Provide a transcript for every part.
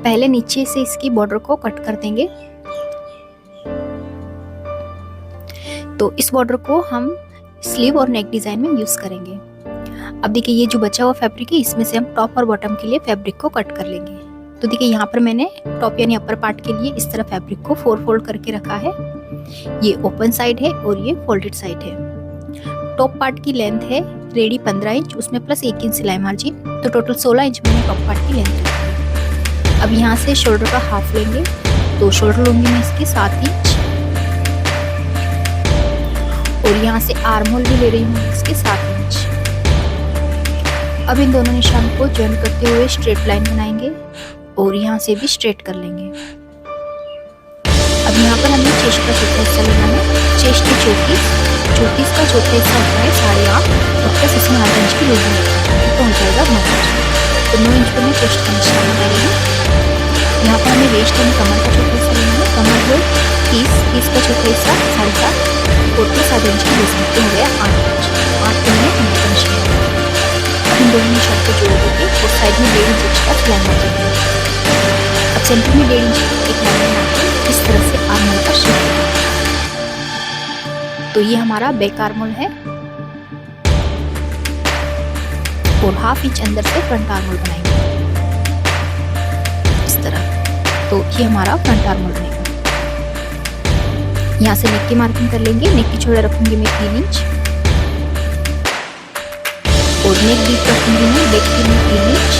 पहले नीचे से इसकी बॉर्डर को कट कर देंगे। तो इस बॉर्डर को हम स्लीव और नेक डिजाइन में यूज करेंगे। अब देखिए ये जो बचा हुआ फैब्रिक है इसमें से हम टॉप और बॉटम के लिए फैब्रिक को कट कर लेंगे। तो देखिए यहाँ पर मैंने टॉप यानी अपर पार्ट के लिए इस तरह फैब्रिक को 4 फोल्ड करके रखा है। ये ओपन साइड है और ये फोल्डेड साइड है। टॉप पार्ट की लेंथ है रेडी 15 इंच, उसमें प्लस 1 इंच सिलाई मार्जिन, तो टोटल 16 इंच मैंने टॉप पार्ट की लेंथ रखी है। अब यहाँ से शोल्डर का हाफ लेंगे, तो शोल्डर लूंगी मैं इसके 7 इंच और यहाँ से आर्म होल भी ले रही हूँ इसके 7 इंच। अब इन दोनों निशान को जॉइन करते हुए स्ट्रेट लाइन बनाएंगे और यहाँ से भी स्ट्रेट कर लेंगे। अब यहाँ पर हमें चेस्ट का चौथा हिस्सा लेना है। चेस्ट की 34 का चौथा हिस्सा होता है 8.5 और प्लस इसमें 8 इंच की लूजिंग तो हो जाएगा 9 इंच। तो 9 इंच पर मैं चेस्ट का निशान लगाएंगे। यहाँ पर हमें वेस्ट यानी कमर का चौथा हिस्सा लेना है। कमर हो 30 का चौथा हिस्सा 7.5 और प्लस 8 इंच की लूजिंग तो हो गया 8 इंच। 8 पर मैं कमर का निशान लगाऊंगी। इन दोनों निशान को जोड़ देंगे और साइड में 1.5 इंच का सिलाई मार्जिन देंगे। अब सेंटर में 1.5 इंच की एक लाइन बनाकर इस तरह से आर्म होल का शेप देंगे। तो ये हमारा बैक आर्म होल है और हाफ इंच अंदर से फ्रंट आर्म होल बनाएंगे इस तरह। तो ये हमारा फ्रंट आर्म होल रहेगा। यहाँ से नेक की मार्किंग कर लेंगे। नेक की चौड़ाई रखूंगी मैं 3 इंच और नेक डीप रखूंगी मैं बैक की में 3 इंच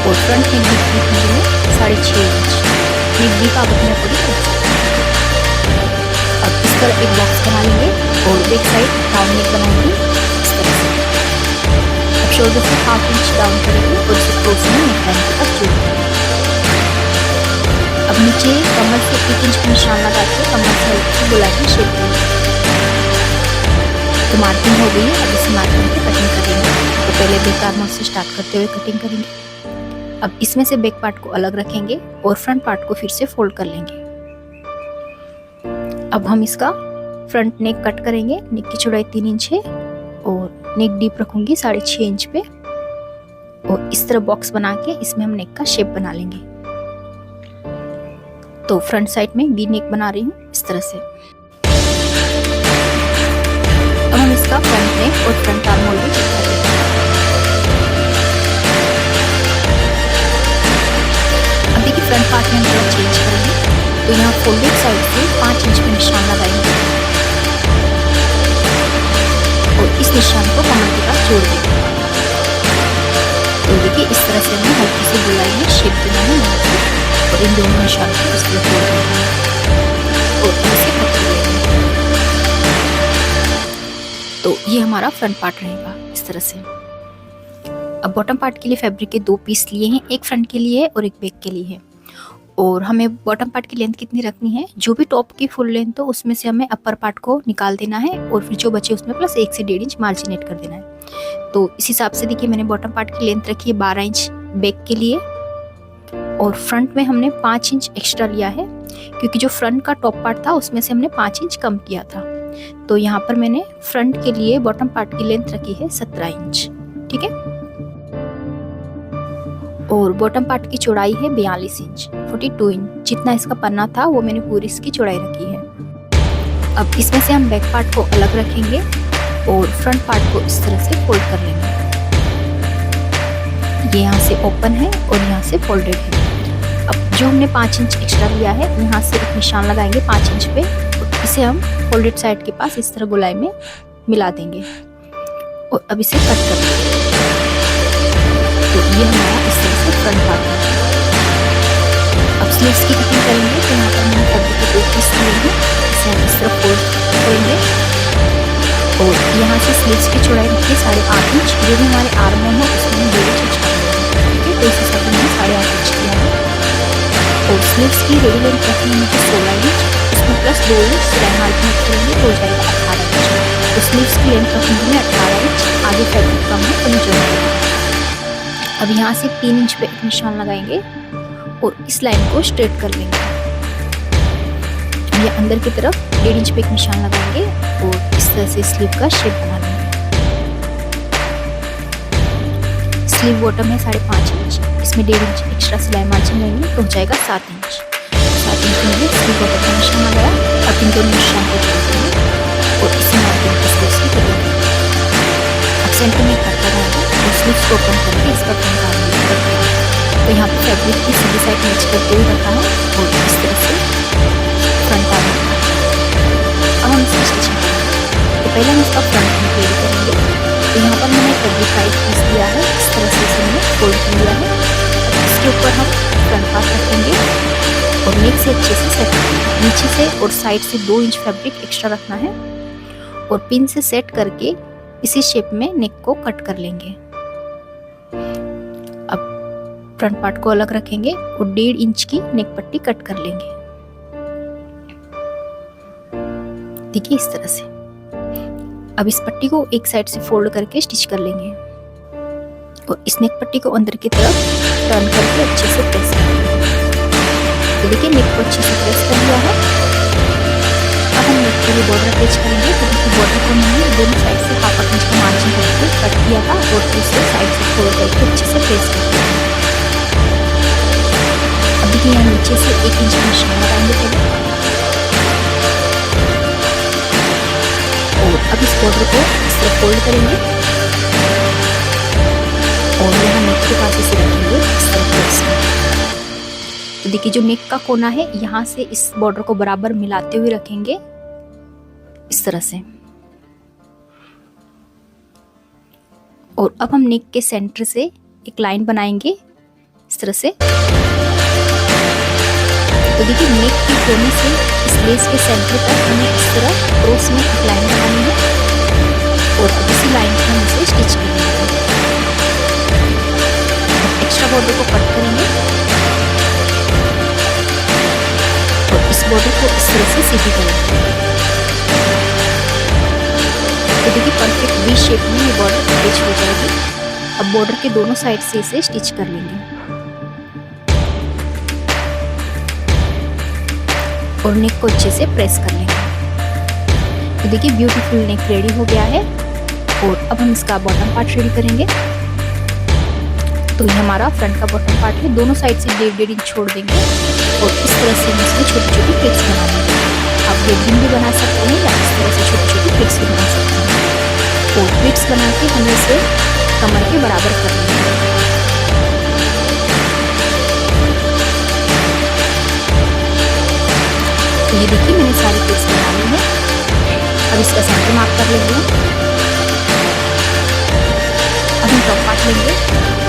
और फ्रंट नेक डीप रखूंगी मैं 6.5 इंच। नेक डीप आप अपने अकॉर्डिंग रख सकते हैं। अब इस तरह एक बॉक्स बना लेंगे और बैक साइड राउंड नेक बनाएंगे इस तरह से। अब शोल्डर से 1/2 इंच डाउन करेंगे और इसे क्रोस में नेक लाइन के तक जोड़ देंगे। अब नीचे कमर से 1 इंच का निशान लगा के कमर से हल्की गोलाई में शेप देंगे। तो मार्किंग हो गई है। अब इस मार्किंग की कटिंग करेंगे। तो पहले बैक आर्म होल से स्टार्ट करते हुए कटिंग करेंगे। अब इसमें से बैक पार्ट को अलग रखेंगे और फ्रंट पार्ट को फिर से फोल्ड कर लेंगे। अब हम इसका फ्रंट नेक कट करेंगे। नेक की चौड़ाई 3 इंच है और नेक डीप रखूंगी 6.5 इंच पे और इस तरह बॉक्स बना के इसमें हम नेक का शेप बना लेंगे। तो फ्रंट साइड में वी नेक बना रही हूँ इस तरह से। अब हम इसका फ्रंट नेक और फ्रंट आर्म होल भी चेक करेंगे। अब देखिए फ्रंट पार्ट में हम थोड़ा चेंज करेंगे। तो यहाँ फोल्डेड साइड से 5 इंच का निशान लगाएंगे और इस निशान को कमर के पास जोड़ देंगे। तो देखिए इस तरह से हमें हल्की सी गोलाई में शेप देना है और इन दोनों निशान को इस तरह जोड़ देंगे और इसे कट कर लेंगे। तो ये हमारा फ्रंट पार्ट रहेगा इस तरह से। अब बॉटम पार्ट के लिए फैब्रिक के 2 पीस लिए हैं, एक फ्रंट के लिए और एक बैक के लिए है। और हमें बॉटम पार्ट की लेंथ कितनी रखनी है, जो भी टॉप की फुल लेंथ हो उसमें से हमें अपर पार्ट को निकाल देना है और फिर जो बचे उसमें प्लस 1 से 1.5 इंच मार्जिनेट कर देना है। तो इस हिसाब से देखिए मैंने बॉटम पार्ट की लेंथ रखी है 12 इंच बैक के लिए और फ्रंट में हमने 5 इंच एक्स्ट्रा लिया है क्योंकि जो फ्रंट का टॉप पार्ट था उसमें से हमने 5 इंच कम किया था। तो यहाँ पर मैंने फ्रंट के लिए बॉटम पार्ट की लेंथ रखी है 17 इंच, ठीक है। और बॉटम पार्ट की चौड़ाई है 42 इंच, 42 इंच। जितना इसका पन्ना था वो मैंने पूरी इसकी चौड़ाई रखी है। अब इसमें से हम बैक पार्ट को अलग रखेंगे और फ्रंट पार्ट को इस तरह से फोल्ड कर लेंगे। ये यहाँ से ओपन है और यहाँ से फोल्डेड है। अब जो हमने 5 इंच एक्स्ट्रा लिया है यहाँ से एक निशान लगाएंगे 5 इंच पे और इसे हम फोल्डेड साइड के पास इस तरह गोलाई में मिला देंगे और अब इसे कट कर देंगे। तो ये हमारा इस तरह से फ्रंट पार्ट है। अब स्लीव्स की कटिंग करेंगे। तो यहाँ पर मैंने फैब्रिक के 2 पीस लिए हैं, इसे हम इस तरह फोल्ड करेंगे और यहाँ से स्लीव्स की चौड़ाई रखिए 8.5 इंच। जो भी हमारे आर्म होल है उसमें 1.5 इंच छोड़ेंगे, ठीक है। तो इस हिसाब से मैंने 8.5 इंच किया है और स्लीव्स की रेडी लेंथ रखनी है मुझे 16 इंच, उसमें प्लस 2 इंच सिलाई मार्जिन करेंगे तो हो जाएगा 18 इंच। तो स्लीव्स की लेंथ रखूंगी मैं 18 इंच। आगे फैब्रिक कम है तो मैं जोड़ दूँगी। अब यहाँ से 3 इंच पे एक निशान लगाएंगे और इस लाइन को स्ट्रेट कर लेंगे। ये अंदर की तरफ 1.5 इंच पे एक निशान लगाएंगे और इस तरह से स्लीव का शेप बना लेंगे। स्लीव बॉटम है 5.5 इंच, इसमें 1.5 इंच एक्स्ट्रा सिलाई मार्जिन लेंगे तो हो जाएगा 7 इंच। 7 इंच में स्लीव बॉटम का निशान आ गया। अब इन दोनों निशान को जोड़ देंगे और इसी मार्जिन को स्लीव्स की करेंगे। अब सेंटर में कट लगाएंगे और स्लीव्स को ओपन करके इसका फ्रंट पार्ट करेंगे। तो यहाँ पर फैब्रिक की सीधी साइड मैच करते हुए रखा है और इस तरह से फ्रंट पार्ट रखा है। अब हम इसकी स्टिचिंग करेंगे। तो पहले हम इसका फ्रंट में रेडी करेंगे। तो यहाँ पर मैंने फैब्रिक का एक पीस लिया है, इस तरह से इसे मैंने फोल्ड कर लिया है। इसके ऊपर हम फ्रंट पार्ट रखेंगे और नेक से अच्छे से सेट करेंगे। नीचे से और साइड से 2 इंच फैब्रिक एक्स्ट्रा रखना है और पिन से सेट करके इसी शेप में नेक को कट कर लेंगे। अब फ्रंट पार्ट को अलग रखेंगे और 1.5 इंच की नेक पट्टी कट कर लेंगे। देखिए इस तरह से। अब इस पट्टी को एक साइड से फोल्ड करके स्टिच कर लेंगे और इस नेक पट्टी को अंदर की तरफ टर्न करके अच्छे से प्रेस करेंगे। तो देखिए नेक को अच्छे से प्रेस कर लिया है। अब हम नेक के लिए बॉर्डर अटैच करेंगे। तो देखिए बॉर्डर को मैंने दोनों साइड से 1/2 इंच का मार्जिन करके कट किया था और दूसरे साइड से फोल्ड करके अच्छे से प्रेस कर लिया। अब देखिए यहाँ नीचे से 1 इंच का निशान लगाएंगे पहले और अब इस बॉर्डर को इस तरह फोल्ड करेंगे और यहाँ नेक के पास इसे रखेंगे इस तरह प्रेस करके। तो देखिए जो नेक का कोना है यहाँ से इस बॉर्डर को बराबर मिलाते हुए रखेंगे इस तरह से। और अब हम नेक के सेंटर से एक लाइन बनाएंगे इस तरह से। तो देखिए नेक के कोने से इस लेस के सेंटर तक हमें इस तरह क्रॉस में एक लाइन बनानी है और इसी लाइन को हम इसे स्टिच करेंगे। एक्स्ट्रा बॉर्डर को कट करेंगे और इस बॉर्डर को इस तरह से सीधी करेंगे। तो देखिए परफेक्ट वी शेप में ये बॉर्डर अटैच हो जाएगी। अब बॉर्डर के दोनों साइड से इसे स्टिच कर लेंगे और नेक को अच्छे से प्रेस कर लेंगे। तो देखिए ब्यूटीफुल नेक रेडी हो गया है और अब हम इसका बॉटम पार्ट रेडी करेंगे। तो ये हमारा फ्रंट का बॉटम पार्ट है। दोनों साइड से 1.5 इंच छोड़ देंगे और इस तरह से हम इसमें छोटी छोटी प्लेट्स बना लेंगे। आप वेडिंग भी बना सकते हैं या इस तरह से छोटी छोटी प्लेट्स भी बना सकते हैं। और प्लेट्स बना के हम इसे कमर के बराबर कर लेंगे। तो ये देखिए मैंने सारी प्लेट्स बना ली है। अब इसका सेंटर मार्क कर लेंगे। अब हम टॉप पार्ट लेंगे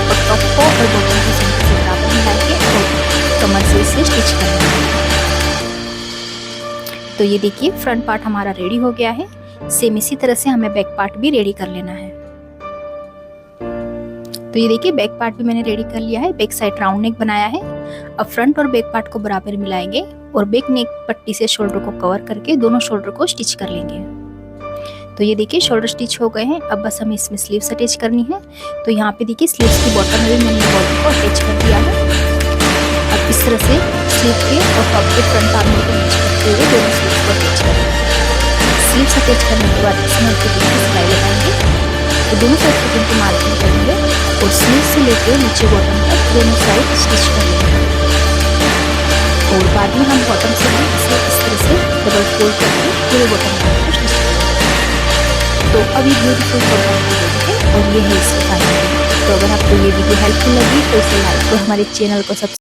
और टॉप को और बॉटम के सेंटर से बराबर मिलाएंगे और कमर से इसे स्टिच करेंगे। तो ये देखिए फ्रंट पार्ट हमारा रेडी हो गया है। सेम इसी तरह से हमें बैक पार्ट भी रेडी कर लेना है। तो ये देखिए बैक पार्ट भी मैंने रेडी कर लिया है। बैक साइड राउंड नेक बनाया है। अब फ्रंट और बैक पार्ट को बराबर मिलाएंगे और बैक नेक पट्टी से शोल्डर को कवर करके दोनों शोल्डर को स्टिच कर लेंगे। तो ये देखिए शोल्डर स्टिच हो गए हैं। अब बस हमें इसमें स्लीव्स अटैच करनी है। तो यहाँ पे देखिए स्लीव्स की बॉटम में भी मैंने बॉर्डर को अटैच कर दिया है। अब इस तरह से स्लीव के और टॉप के फ्रंट आर्म को मैच करते हुए दोनों स्लीव्स को अटैच करेंगे। स्लीव्स अटैच करने के बाद इसमें सिलाई लगाएंगे। तो दोनों साइड फिटिंग की मार्किंग करेंगे और स्लीव से लेकर नीचे बॉटम तक दोनों साइड स्टिच कर लेंगे। और बाद में हम बॉटम से भी इसे इस तरह से डबल फोल्ड करके पूरे बॉटम को स्टिच करेंगे। तो अभी ब्यूटीफुल बॉटम रेडी है और ये है इसकी फाइनल। तो अगर आपको ये वीडियो हेल्पफुल लगी तो इसे लाइक और हमारे चैनल को सब्सक्राइब